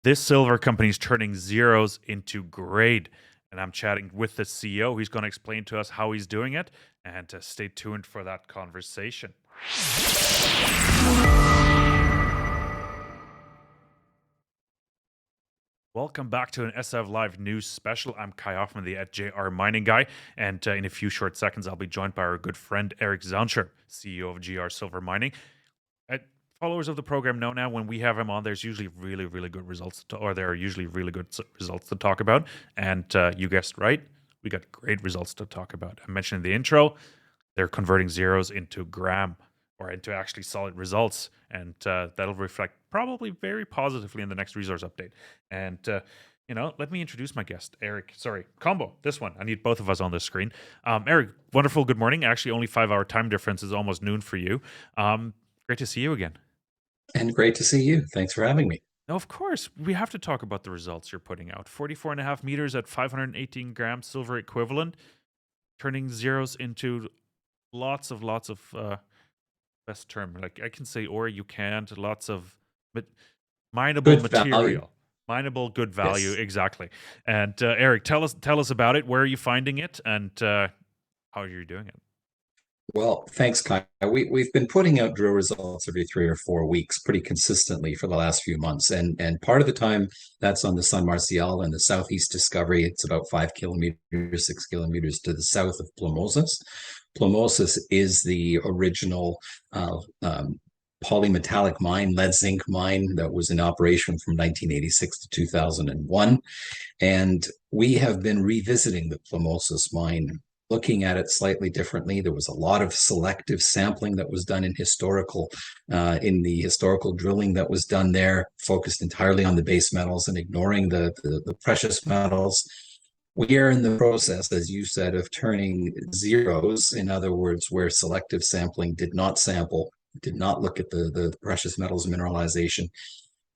This silver company is turning zeros into grade. And I'm chatting with the CEO. He's going to explain to us how he's doing it. And stay tuned for that conversation. Welcome back to an SF Live News special. I'm Kai Hoffmann, the @JR Mining Guy, and in a few short seconds, I'll be joined by our good friend Eric Zaunscherb, CEO of GR Silver Mining. Followers of the program know now when we have him on, there's usually really, really good results, there are usually really good results to talk about. And you guessed right, we got great results to talk about. I mentioned in the intro, they're converting zeros into gram or into actually solid results, and that'll reflect probably very positively in the next resource update. And let me introduce my guest, Eric. Sorry, combo. This one, I need both of us on the screen. Eric, wonderful. Good morning. Actually, only 5-hour time difference is almost noon for you. Great to see you again. And great to see you. Thanks for having me. Now, of course, we have to talk about the results you're putting out. 44.5 meters at 518 grams silver equivalent, turning zeros into lots of best term. Like I can say, or you can't. Lots of mineable Good material, value. mineable good value, Yes. exactly. And Eric, tell us about it. Where are you finding it, and how are you doing it? Well, thanks, Kai. We've been putting out drill results every 3 or 4 weeks pretty consistently for the last few months. And part of the time that's on the San Marcial and the Southeast Discovery. It's about 5 kilometers, 6 kilometers to the south of Plomosas. Plomosas is the original polymetallic mine, lead zinc mine that was in operation from 1986 to 2001. And we have been revisiting the Plomosas mine, looking at it slightly differently. There was a lot of selective sampling that was done in the historical drilling that was done there, focused entirely on the base metals and ignoring the precious metals. We are in the process, as you said, of turning zeros, in other words, where selective sampling did not look at the precious metals mineralization,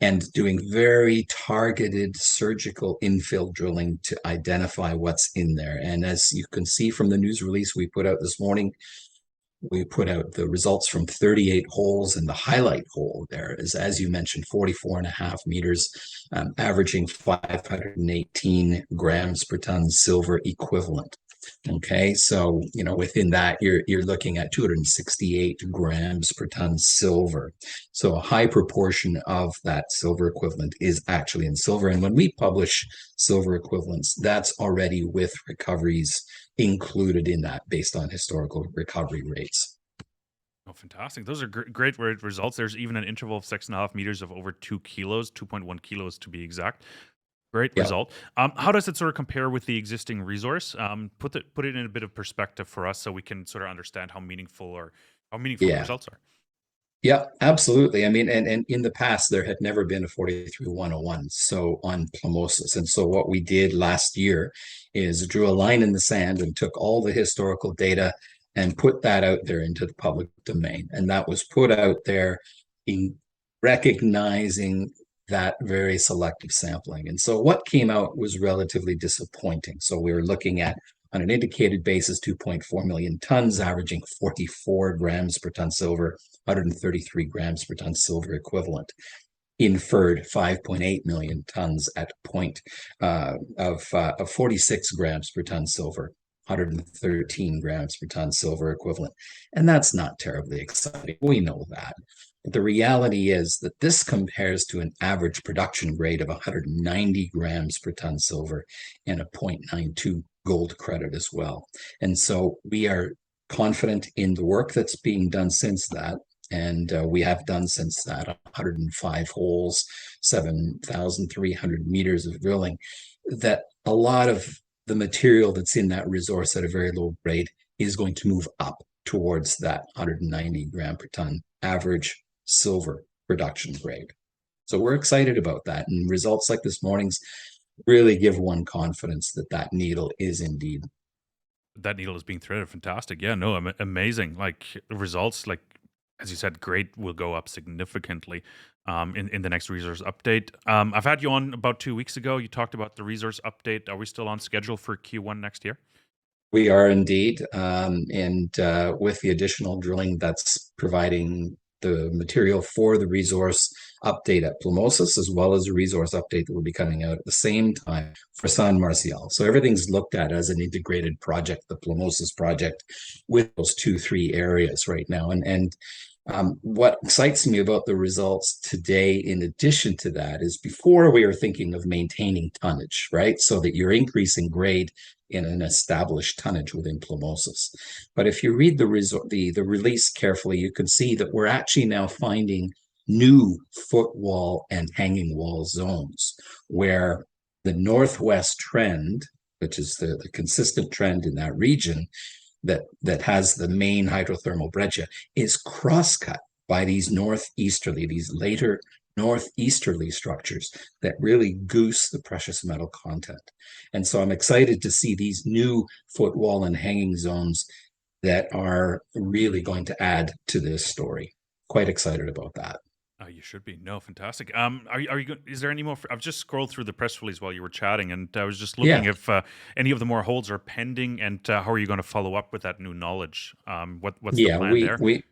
and doing very targeted surgical infill drilling to identify what's in there. And as you can see from the news release we put out this morning, we put out the results from 38 holes, and the highlight hole there is, as you mentioned, 44.5 meters, averaging 518 grams per ton silver equivalent. Okay, so within that you're looking at 268 grams per ton silver. So a high proportion of that silver equivalent is actually in silver. And when we publish silver equivalents, that's already with recoveries included in that based on historical recovery rates. Oh, fantastic. Those are great results. There's even an interval of 6.5 meters of over 2 kilos, 2.1 kilos to be exact. Great result. How does it sort of compare with the existing resource? Put it in a bit of perspective for us so we can sort of understand how meaningful the results are. Yeah, absolutely. I mean, and in the past, there had never been a 43-101 so on Plomosas. And so what we did last year is drew a line in the sand and took all the historical data and put that out there into the public domain. And that was put out there in recognizing that very selective sampling. And so what came out was relatively disappointing. So we were looking at, on an indicated basis, 2.4 million tons, averaging 44 grams per ton silver, 133 grams per ton silver equivalent. Inferred 5.8 million tons at point of 46 grams per ton silver, 113 grams per ton silver equivalent. And that's not terribly exciting. We know that. But the reality is that this compares to an average production grade of 190 grams per ton silver and a 0.92 gold credit as well. And so we are confident in the work that's being done since that. And we have done since that 105 holes, 7,300 meters of drilling, that a lot of the material that's in that resource at a very low grade is going to move up towards that 190 gram per ton average silver production grade. So we're excited about that. And results like this morning's really give one confidence that that needle is indeed. That needle is being threaded. Fantastic. Yeah, no, amazing. Like results, like as you said, grade will go up significantly in the next resource update. I've had you on about 2 weeks ago. You talked about the resource update. Are we still on schedule for Q1 next year? We are indeed. And with the additional drilling that's providing the material for the resource update at Plomosas, as well as a resource update that will be coming out at the same time for San Marcial. So everything's looked at as an integrated project, the Plomosas project, with those 2-3 areas right now. What excites me about the results today, in addition to that, is before we were thinking of maintaining tonnage, right? So that you're increasing grade in an established tonnage within Plomosas. But if you read the release carefully, you can see that we're actually now finding new footwall and hanging wall zones where the northwest trend, which is the consistent trend in that region, that has the main hydrothermal breccia, is cross-cut by these later northeasterly structures that really goose the precious metal content. And so I'm excited to see these new footwall and hanging zones that are really going to add to this story. Quite excited about that. Oh, you should be. No, fantastic. Is there any more? I've just scrolled through the press release while you were chatting, and I was just looking Yeah, if any of the more holds are pending, and how are you going to follow up with that new knowledge? What's the yeah, plan we there? we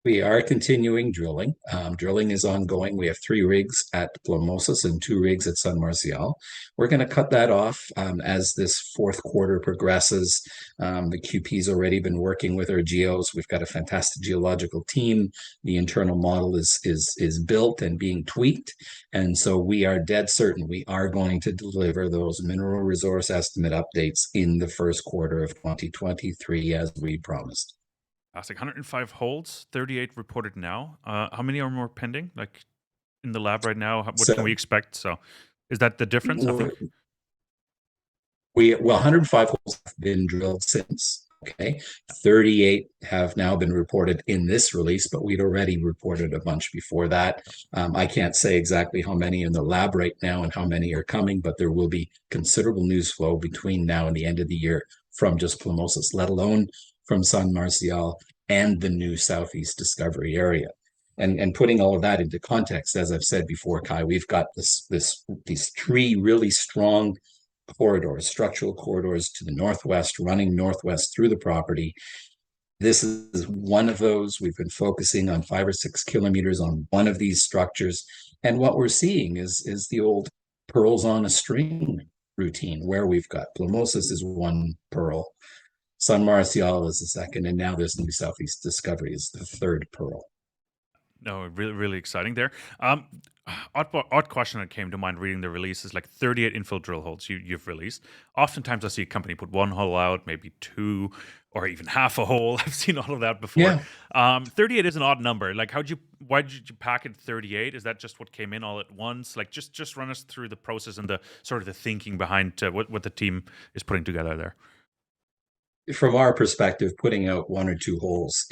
We are continuing drilling. Drilling is ongoing. We have 3 rigs at Plomosas and 2 rigs at San Marcial. We're going to cut that off as this fourth quarter progresses. The QP's already been working with our geos. We've got a fantastic geological team. The internal model is built and being tweaked. And so we are dead certain we are going to deliver those mineral resource estimate updates in the first quarter of 2023 as we promised. Fantastic. 105 holds, 38 reported now. How many are more pending? Like in the lab right now? What can we So expect? So, is that the difference? I think. Well, 105 holes have been drilled since. Okay, 38 have now been reported in this release, but we'd already reported a bunch before that. I can't say exactly how many in the lab right now and how many are coming, but there will be considerable news flow between now and the end of the year from just Plomosas, let alone from San Marcial and the new Southeast Discovery area. And putting all of that into context, as I've said before, Kai, we've got these 3 really strong structural corridors to the northwest, running northwest through the property. This is one of those. We've been focusing on 5 or 6 kilometers on one of these structures. And what we're seeing is the old pearls on a string routine, where we've got Plomosas is 1 pearl, San Marcial is the second, and now this new Southeast Discovery is the 3rd pearl. No, really, really exciting there. Um, odd question that came to mind reading the release is like 38 infill drill holes you've released. Oftentimes, I see a company put 1 hole out, maybe 2, or even half a hole. I've seen all of that before. Yeah, 38 is an odd number. Like, why did you pack it 38? Is that just what came in all at once? Like, just run us through the process and the sort of the thinking behind what the team is putting together there. from our perspective, putting out 1 or 2 holes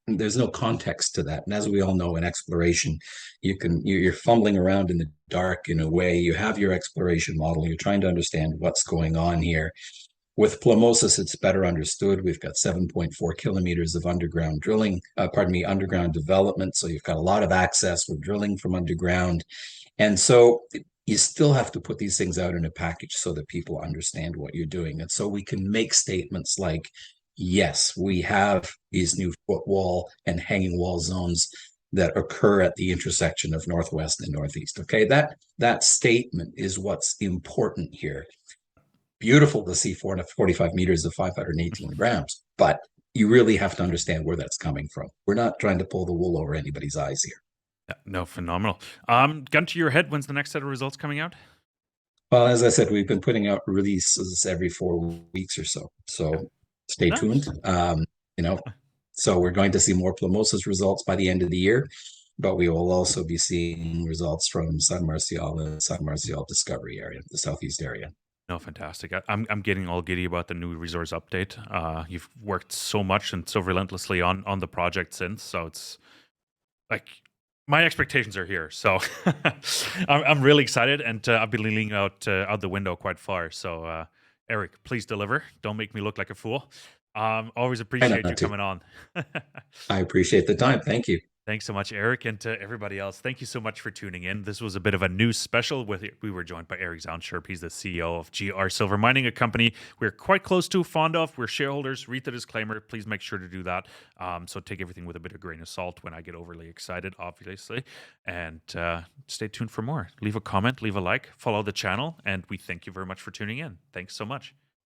there's no context to that. And as we all know, in exploration, you're fumbling around in the dark in a way. You have your exploration model. You're trying to understand what's going on here. With Plomosas, it's better understood. We've got 7.4 kilometers of underground underground development. So you've got a lot of access with drilling from underground. And so you still have to put these things out in a package so that people understand what you're doing. And so we can make statements like, yes, we have these new footwall and hanging wall zones that occur at the intersection of northwest and northeast. Okay, that statement is what's important here. Beautiful to see 445 meters of 518 grams, but you really have to understand where that's coming from. We're not trying to pull the wool over anybody's eyes here. Yeah, no, phenomenal. Gun to your head, when's the next set of results coming out? Well, as I said, we've been putting out releases every 4 weeks or so. Yeah, So stay tuned. nice. You know, so we're going to see more Plomosas results by the end of the year, but we will also be seeing results from San Marcial and San Marcial Discovery area, the southeast area. No, fantastic. I'm getting all giddy about the new resource update. You've worked so much and so relentlessly on the project since, so it's like my expectations are here. So I'm really excited, and I've been leaning out the window quite far. So Eric, please deliver. Don't make me look like a fool. Always Try appreciate you not to. coming on. I appreciate the time. Thank you. Thanks so much, Eric, and to everybody else. Thank you so much for tuning in. This was a bit of a news special. We were joined by Eric Zaunscherb. He's the CEO of GR Silver Mining, a company we're quite close to, fond of. We're shareholders. Read the disclaimer. Please make sure to do that. So take everything with a bit of grain of salt when I get overly excited, obviously. And stay tuned for more. Leave a comment, leave a like, follow the channel, and we thank you very much for tuning in. Thanks so much.